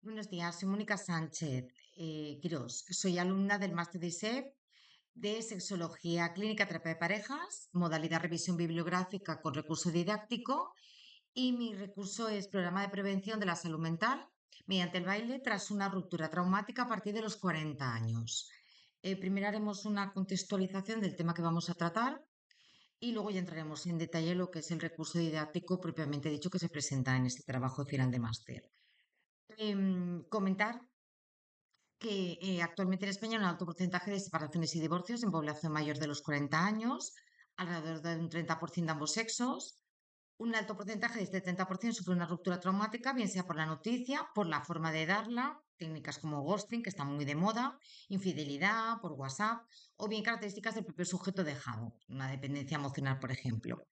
Buenos días, soy Mónica Sánchez Quirós. Soy alumna del máster de ISEP de Sexología Clínica Terapia de Parejas, modalidad revisión bibliográfica con recurso didáctico, y mi recurso es programa de prevención de la salud mental mediante el baile tras una ruptura traumática a partir de los 40 años. Primero haremos una contextualización del tema que vamos a tratar y luego ya entraremos en detalle en lo que es el recurso didáctico propiamente dicho que se presenta en este trabajo final de máster. Comentar que actualmente en España hay un alto porcentaje de separaciones y divorcios en población mayor de los 40 años, alrededor de un 30% de ambos sexos. Un alto porcentaje de este 30% sufre una ruptura traumática, bien sea por la noticia, por la forma de darla, técnicas como ghosting, que están muy de moda, infidelidad, por WhatsApp, o bien características del propio sujeto dejado, una dependencia emocional, por ejemplo.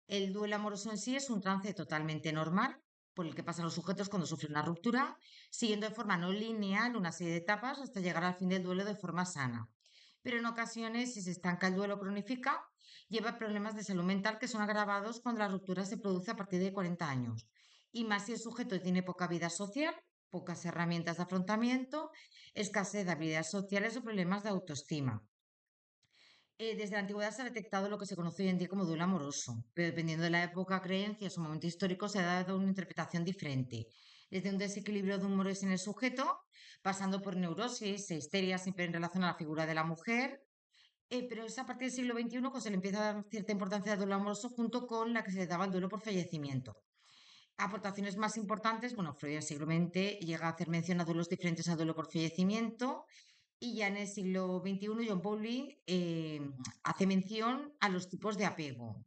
El duelo amoroso en sí es un trance totalmente normal por el que pasan los sujetos cuando sufren una ruptura, siguiendo de forma no lineal una serie de etapas hasta llegar al fin del duelo de forma sana. Pero en ocasiones, si se estanca el duelo o cronifica, lleva a problemas de salud mental que son agravados cuando la ruptura se produce a partir de 40 años. Y más si el sujeto tiene poca vida social, pocas herramientas de afrontamiento, escasez de habilidades sociales o problemas de autoestima. Desde la antigüedad se ha detectado lo que se conoce hoy en día como duelo amoroso, pero dependiendo de la época, creencias o momento histórico, se ha dado una interpretación diferente. Desde un desequilibrio de humores en el sujeto, pasando por neurosis e histeria, siempre en relación a la figura de la mujer, pero es a partir del siglo XXI que se le empieza a dar cierta importancia al duelo amoroso junto con la que se le daba el duelo por fallecimiento. Aportaciones más importantes, bueno, Freud en el siglo XX llega a hacer mención a duelos diferentes al duelo por fallecimiento y ya en el siglo XXI John Bowlby hace mención a los tipos de apego.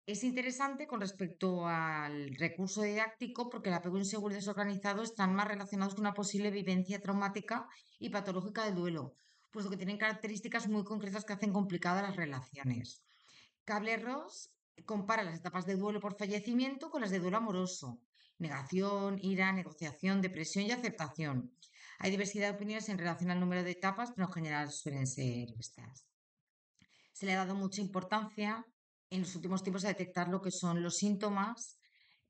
Es interesante con respecto al recurso didáctico porque el apego inseguro y desorganizado están más relacionados con una posible vivencia traumática y patológica del duelo, puesto que tienen características muy concretas que hacen complicadas las relaciones. Kabler-Ross compara las etapas de duelo por fallecimiento con las de duelo amoroso. Negación, ira, negociación, depresión y aceptación. Hay diversidad de opiniones en relación al número de etapas, pero en general suelen ser estas. Se le ha dado mucha importancia en los últimos tiempos a detectar lo que son los síntomas,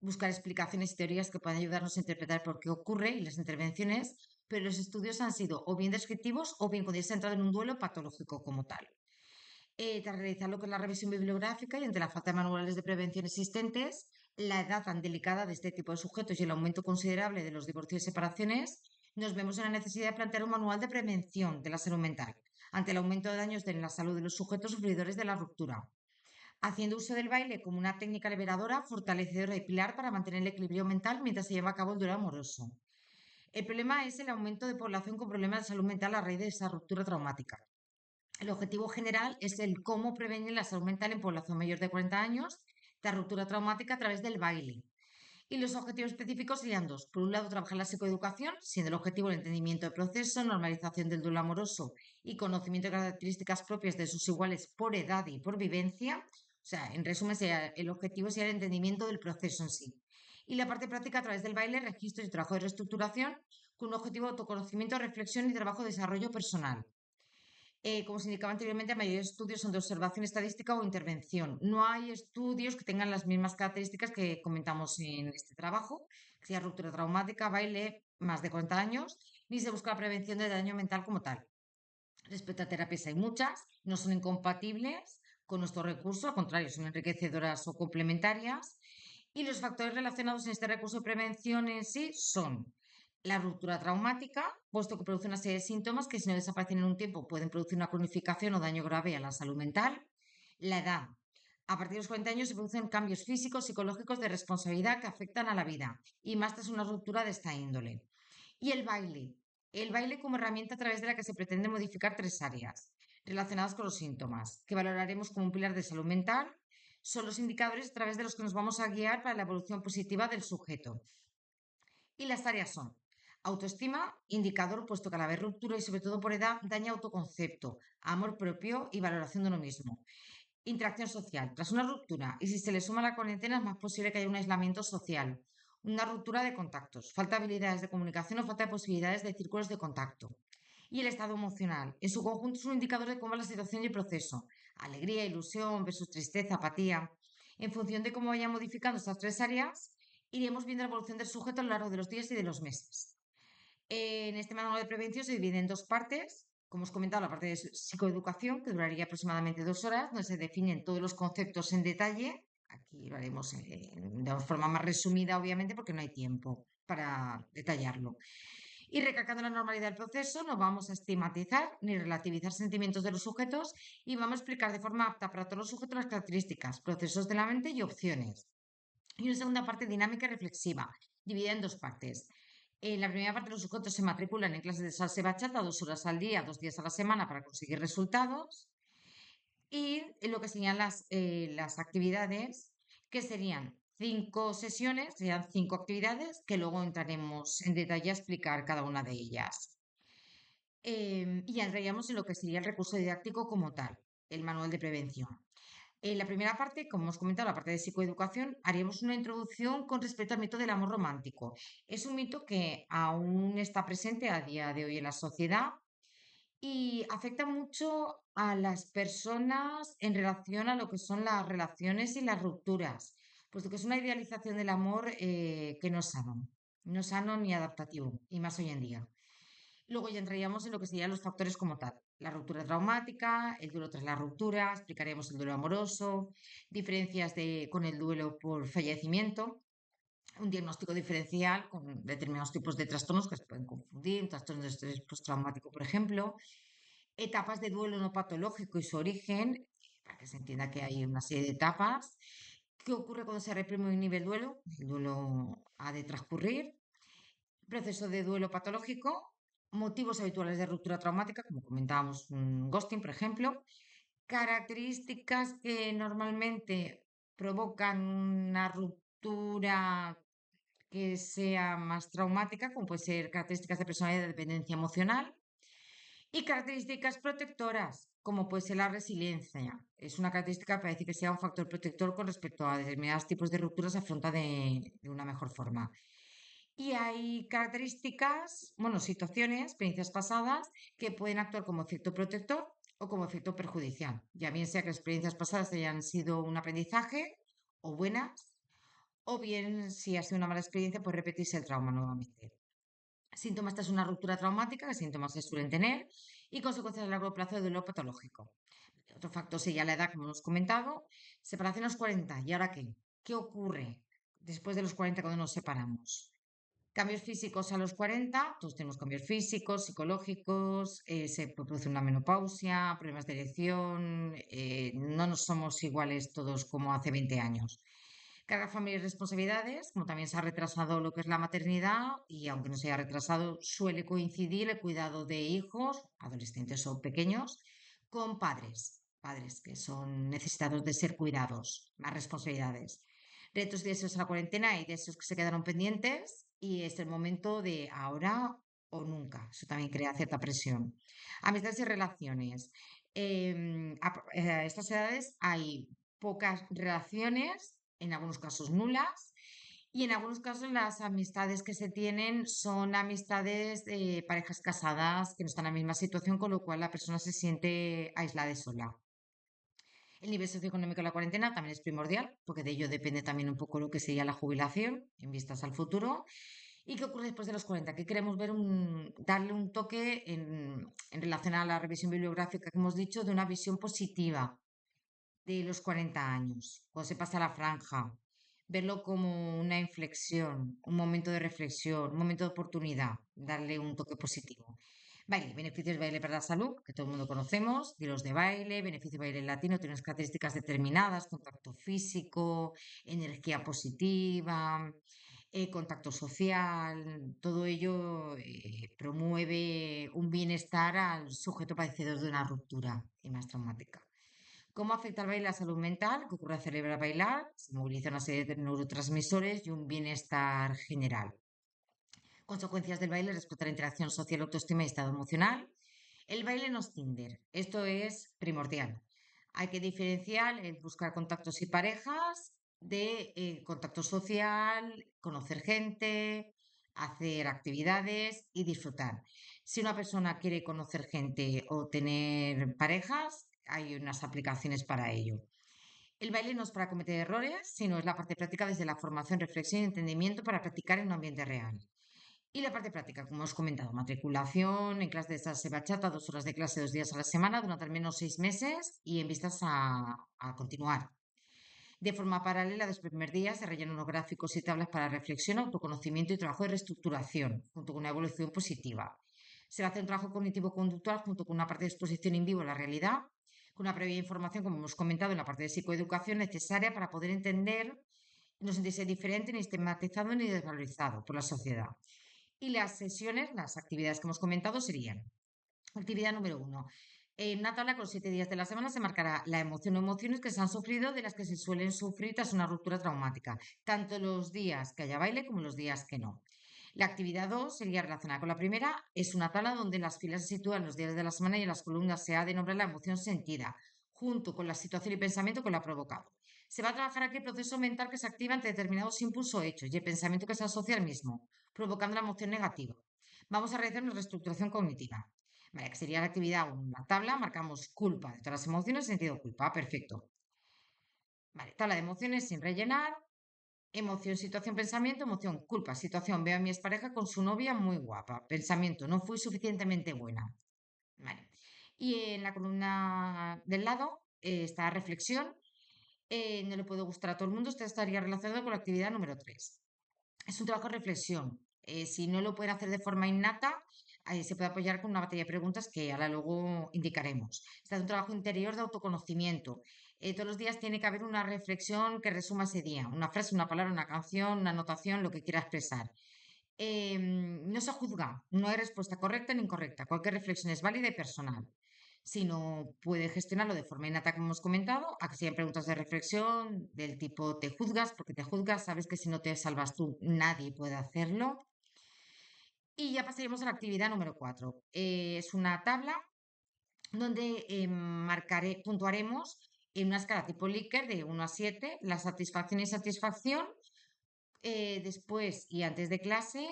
buscar explicaciones y teorías que puedan ayudarnos a interpretar por qué ocurre y las intervenciones, pero los estudios han sido o bien descriptivos o bien cuando ya se ha entrado en un duelo patológico como tal. Tras realizar lo que es la revisión bibliográfica y ante la falta de manuales de prevención existentes, la edad tan delicada de este tipo de sujetos y el aumento considerable de los divorcios y separaciones, nos vemos en la necesidad de plantear un manual de prevención de la salud mental ante el aumento de daños en la salud de los sujetos sufridores de la ruptura, haciendo uso del baile como una técnica liberadora, fortalecedora y pilar para mantener el equilibrio mental mientras se lleva a cabo el duelo amoroso. El problema es el aumento de población con problemas de salud mental a raíz de esa ruptura traumática. El objetivo general es el cómo prevenir la salud mental en población mayor de 40 años de ruptura traumática a través del baile. Y los objetivos específicos serían dos. Por un lado, trabajar la psicoeducación, siendo el objetivo el entendimiento del proceso, normalización del duelo amoroso y conocimiento de características propias de sus iguales por edad y por vivencia. O sea, en resumen, el objetivo sería el entendimiento del proceso en sí. Y la parte práctica a través del baile, registros y trabajo de reestructuración, con un objetivo de autoconocimiento, reflexión y trabajo de desarrollo personal. Como se indicaba anteriormente, la mayoría de estudios son de observación estadística o intervención. No hay estudios que tengan las mismas características que comentamos en este trabajo, que sea ruptura traumática, baile, más de 40 años, ni se busca la prevención del daño mental como tal. Respecto a terapias hay muchas, no son incompatibles con nuestro recurso, al contrario, son enriquecedoras o complementarias. Y los factores relacionados en este recurso de prevención en sí son la ruptura traumática, puesto que produce una serie de síntomas que si no desaparecen en un tiempo pueden producir una cronificación o daño grave a la salud mental. La edad. A partir de los 40 años se producen cambios físicos, psicológicos de responsabilidad que afectan a la vida y más tras una ruptura de esta índole. Y el baile. El baile como herramienta a través de la que se pretende modificar tres áreas relacionadas con los síntomas, que valoraremos como un pilar de salud mental, son los indicadores a través de los que nos vamos a guiar para la evolución positiva del sujeto. Y las áreas son autoestima, indicador puesto que al haber ruptura y sobre todo por edad daña autoconcepto, amor propio y valoración de uno mismo. Interacción social. Tras una ruptura y si se le suma la cuarentena es más posible que haya un aislamiento social, una ruptura de contactos, falta de habilidades de comunicación o falta de posibilidades de círculos de contacto. Y el estado emocional. En su conjunto es un indicador de cómo va la situación y el proceso. Alegría, ilusión versus tristeza, apatía. En función de cómo vayan modificando estas tres áreas, iremos viendo la evolución del sujeto a lo largo de los días y de los meses. En este manual de prevención se divide en dos partes. Como os he comentado, la parte de psicoeducación, que duraría aproximadamente 2 horas, donde se definen todos los conceptos en detalle. Aquí lo haremos de forma más resumida, obviamente, porque no hay tiempo para detallarlo. Y recalcando la normalidad del proceso, no vamos a estigmatizar ni relativizar sentimientos de los sujetos y vamos a explicar de forma apta para todos los sujetos las características, procesos de la mente y opciones. Y una segunda parte dinámica y reflexiva, dividida en dos partes. En la primera parte, los sujetos se matriculan en clases de salsa y bachata 2 horas al día, 2 días a la semana para conseguir resultados. Y lo que serían las actividades, que serían 5 sesiones, serían 5 actividades, que luego entraremos en detalle a explicar cada una de ellas. Y ya entraríamos en lo que sería el recurso didáctico como tal, el manual de prevención. En la primera parte, como hemos comentado, la parte de psicoeducación, haríamos una introducción con respecto al mito del amor romántico. Es un mito que aún está presente a día de hoy en la sociedad y afecta mucho a las personas en relación a lo que son las relaciones y las rupturas, puesto que es una idealización del amor que no es sano ni adaptativo, y más hoy en día. Luego ya entraríamos en lo que serían los factores como tal. La ruptura traumática, el duelo tras la ruptura, explicaríamos el duelo amoroso, diferencias con el duelo por fallecimiento, un diagnóstico diferencial con determinados tipos de trastornos que se pueden confundir, un trastorno de estrés postraumático, por ejemplo, etapas de duelo no patológico y su origen, para que se entienda que hay una serie de etapas. ¿Qué ocurre cuando se reprime un nivel duelo? El duelo ha de transcurrir. Proceso de duelo patológico, motivos habituales de ruptura traumática, como comentábamos, un ghosting, por ejemplo, características que normalmente provocan una ruptura que sea más traumática, como puede ser características de personalidad de dependencia emocional, y características protectoras, como puede ser la resiliencia. Es una característica que parece que sea un factor protector con respecto a determinados tipos de rupturas, se afronta de una mejor forma. Y hay características, bueno, situaciones, experiencias pasadas que pueden actuar como efecto protector o como efecto perjudicial. Ya bien sea que las experiencias pasadas hayan sido un aprendizaje o buenas, o bien si ha sido una mala experiencia, pues repetirse el trauma nuevamente. Síntomas tras una ruptura traumática, ¿qué síntomas se suelen tener? Y consecuencias a largo plazo de dolor patológico. Otro factor sería la edad, como hemos comentado. Separación a los 40. ¿Y ahora qué? ¿Qué ocurre después de los 40 cuando nos separamos? Cambios físicos a los 40, todos tenemos cambios físicos, psicológicos, se produce una menopausia, problemas de erección, no nos somos iguales todos como hace 20 años. Carga familiar y responsabilidades, como también se ha retrasado lo que es la maternidad y aunque no se haya retrasado, suele coincidir el cuidado de hijos, adolescentes o pequeños, con padres que son necesitados de ser cuidados, más responsabilidades. Retos y deseos a la cuarentena y deseos que se quedaron pendientes y es el momento de ahora o nunca. Eso también crea cierta presión. Amistades y relaciones. A estas edades hay pocas relaciones, en algunos casos nulas, y en algunos casos las amistades que se tienen son amistades de parejas casadas que no están en la misma situación, con lo cual la persona se siente aislada y sola. El nivel socioeconómico de la cuarentena también es primordial, porque de ello depende también un poco lo que sería la jubilación en vistas al futuro. ¿Y qué ocurre después de los 40? Que queremos darle un toque en relación a la revisión bibliográfica que hemos dicho, de una visión positiva de los 40 años, cuando se pasa la franja, verlo como una inflexión, un momento de reflexión, un momento de oportunidad, darle un toque positivo. Baile, beneficios de baile para la salud, que todo el mundo conocemos, de los de baile, beneficio de baile latino, tiene unas características determinadas, contacto físico, energía positiva, contacto social, todo ello promueve un bienestar al sujeto padecedor de una ruptura y más traumática. ¿Cómo afecta el baile a la salud mental? ¿Qué ocurre al cerebro al bailar? Se moviliza una serie de neurotransmisores y un bienestar general. Consecuencias del baile respecto a la interacción social, autoestima y estado emocional. El baile no es Tinder. Esto es primordial. Hay que diferenciar el buscar contactos y parejas de contacto social, conocer gente, hacer actividades y disfrutar. Si una persona quiere conocer gente o tener parejas, hay unas aplicaciones para ello. El baile no es para cometer errores, sino es la parte práctica desde la formación, reflexión y entendimiento para practicar en un ambiente real. Y la parte práctica, como os he comentado, matriculación en clase de salsa y bachata, 2 horas de clase 2 días a la semana durante al menos 6 meses y en vistas a continuar. De forma paralela, desde el primer día se rellenan unos gráficos y tablas para reflexión, autoconocimiento y trabajo de reestructuración, junto con una evolución positiva. Se va a hacer un trabajo cognitivo-conductual junto con una parte de exposición en vivo a la realidad, con una previa información, como hemos comentado, en la parte de psicoeducación necesaria para poder entender, no sentirse diferente, ni estigmatizado, ni desvalorizado por la sociedad. Y las sesiones, las actividades que hemos comentado serían: actividad número 1. En una tabla con los 7 días de la semana se marcará la emoción o emociones que se han sufrido, de las que se suelen sufrir tras una ruptura traumática, tanto los días que haya baile como los días que no. La actividad 2 sería relacionada con la primera. Es una tabla donde en las filas se sitúan los días de la semana y en las columnas se ha de nombrar la emoción sentida, junto con la situación y pensamiento que lo ha provocado. Se va a trabajar aquí el proceso mental que se activa ante determinados impulsos o hechos y el pensamiento que se asocia al mismo, provocando la emoción negativa. Vamos a realizar una reestructuración cognitiva. Vale, que sería la actividad 1. La tabla, marcamos culpa de todas las emociones, sentido culpa, perfecto. Vale, tabla de emociones sin rellenar. Emoción, situación, pensamiento. Emoción, culpa, situación, veo a mi expareja con su novia muy guapa. Pensamiento, no fui suficientemente buena. Vale. Y en la columna del lado está reflexión. No le puede gustar a todo el mundo. Esto estaría relacionado con la actividad número 3. Es un trabajo de reflexión. Si no lo pueden hacer de forma innata, se puede apoyar con una batería de preguntas que ahora luego indicaremos. Se hace un trabajo interior de autoconocimiento. Todos los días tiene que haber una reflexión que resuma ese día, una frase, una palabra, una canción, una anotación, lo que quiera expresar. No se juzga, no hay respuesta correcta ni incorrecta. Cualquier reflexión es válida y personal. Si no puede gestionarlo de forma innata, como hemos comentado, a que sean preguntas de reflexión del tipo: ¿te juzgas? ¿Por qué te juzgas? Sabes que si no te salvas tú, nadie puede hacerlo. Y ya pasaríamos a la actividad número 4. Es una tabla donde puntuaremos en una escala tipo Likert de 1 a 7 la satisfacción y satisfacción, después y antes de clase,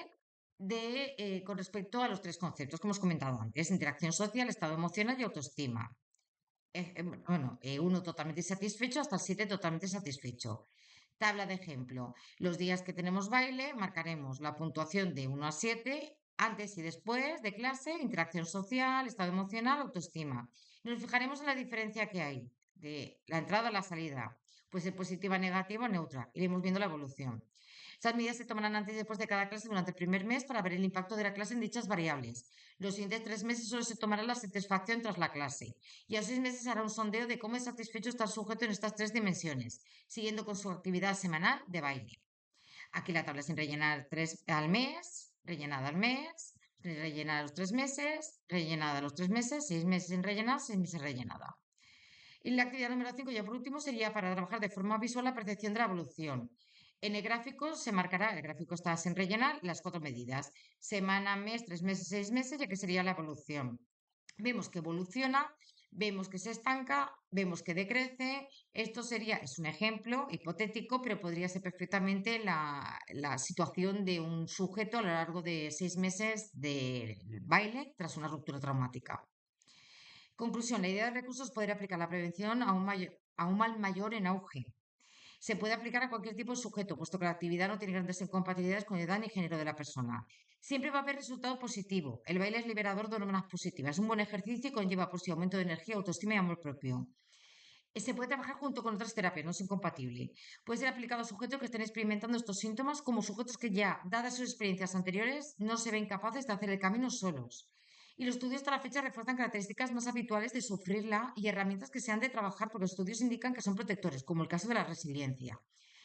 con respecto a los 3 conceptos que hemos comentado antes: interacción social, estado emocional y autoestima. Bueno, 1 totalmente satisfecho hasta el 7 totalmente satisfecho. Tabla de ejemplo. Los días que tenemos baile, marcaremos la puntuación de 1 a 7, antes y después de clase, interacción social, estado emocional, autoestima. Nos fijaremos en la diferencia que hay de la entrada a la salida, pues ser positiva, negativa o neutra. Iremos viendo la evolución. Estas medidas se tomarán antes y después de cada clase durante el primer mes para ver el impacto de la clase en dichas variables. Los siguientes 3 meses solo se tomará la satisfacción tras la clase. Y a los 6 meses hará un sondeo de cómo es satisfecho está el sujeto en estas 3 dimensiones, siguiendo con su actividad semanal de baile. Aquí la tabla sin rellenar: 3 al mes, rellenada al mes, rellenada a los 3 meses, rellenada a los 3 meses, 6 meses sin rellenar, 6 meses rellenada. Y la actividad número 5, ya por último, sería para trabajar de forma visual la percepción de la evolución. En el gráfico se marcará, el gráfico está sin rellenar, las 4 medidas: semana, mes, 3 meses, 6 meses, ya que sería la evolución. Vemos que evoluciona, vemos que se estanca, vemos que decrece. Esto sería, es un ejemplo hipotético, pero podría ser perfectamente la situación de un sujeto a lo largo de 6 meses de baile tras una ruptura traumática. Conclusión: la idea de recursos es poder aplicar la prevención a un mal mayor en auge. Se puede aplicar a cualquier tipo de sujeto, puesto que la actividad no tiene grandes incompatibilidades con edad ni género de la persona. Siempre va a haber resultado positivo. El baile es liberador de hormonas positivas. Es un buen ejercicio y conlleva por sí aumento de energía, autoestima y amor propio. Se puede trabajar junto con otras terapias, no es incompatible. Puede ser aplicado a sujetos que estén experimentando estos síntomas, como sujetos que ya, dadas sus experiencias anteriores, no se ven capaces de hacer el camino solos. Y los estudios hasta la fecha refuerzan características más habituales de sufrirla y herramientas que se han de trabajar, porque los estudios indican que son protectores, como el caso de la resiliencia.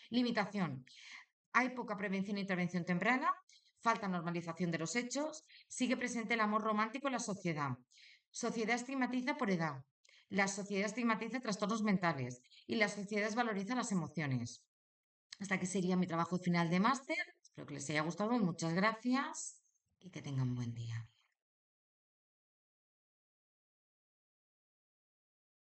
Limitación: hay poca prevención e intervención temprana, falta normalización de los hechos, sigue presente el amor romántico en la sociedad. Sociedad estigmatiza por edad. La sociedad estigmatiza trastornos mentales y la sociedad valoriza las emociones. Hasta aquí sería mi trabajo final de máster. Espero que les haya gustado. Muchas gracias y que tengan buen día.